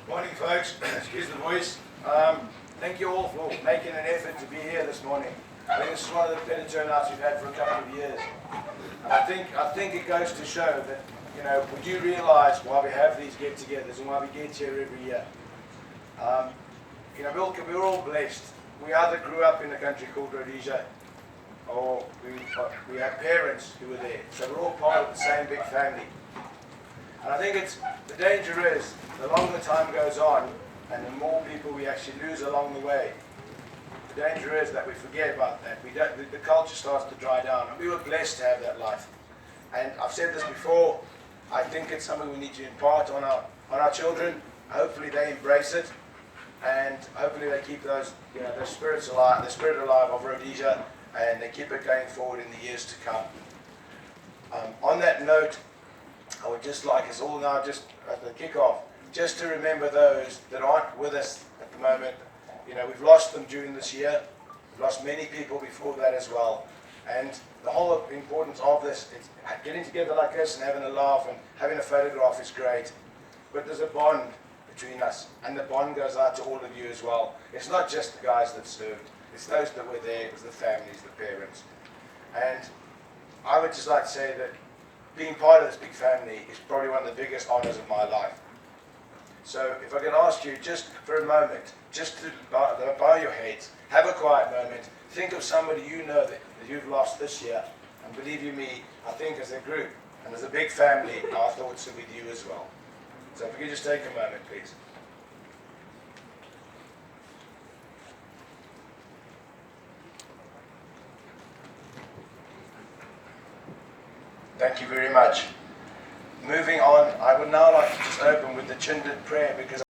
Morning, folks. Excuse the voice. Thank you all for making an effort to be here this morning. I think this is one of the better turnouts we've had for a couple of years. And I think it goes to show that, we do realise why we have these get-togethers and why we get here every year. We're all blessed. We either grew up in a country called Rhodesia, or we have parents who were there. So we're all part of the same big family. And I think the danger is, the longer time goes on, and the more people we actually lose along the way, the danger is that we forget about that. The culture starts to dry down, and we were blessed to have that life. And I've said this before, I think it's something we need to impart on our children. Hopefully they embrace it, and hopefully they keep those spirits alive, the spirit alive of Rhodesia, and they keep it going forward in the years to come. On that note, I would just like us all now, just at the kick-off, just to remember those that aren't with us at the moment. We've lost them during this year. We've lost many people before that as well. And the whole importance of this, getting together like this and having a laugh and having a photograph is great. But there's a bond between us, and the bond goes out to all of you as well. It's not just the guys that served. It's those that were there. It was the families, the parents. And I would just like to say that being part of this big family is probably one of the biggest honours of my life. So if I can ask you just for a moment, just to bow your heads, have a quiet moment, think of somebody you know that you've lost this year, and believe you me, I think as a group and as a big family, our thoughts are with you as well. So if we could just take a moment, please. Thank you very much. Moving on, I would now like to just open with the Chindit prayer, because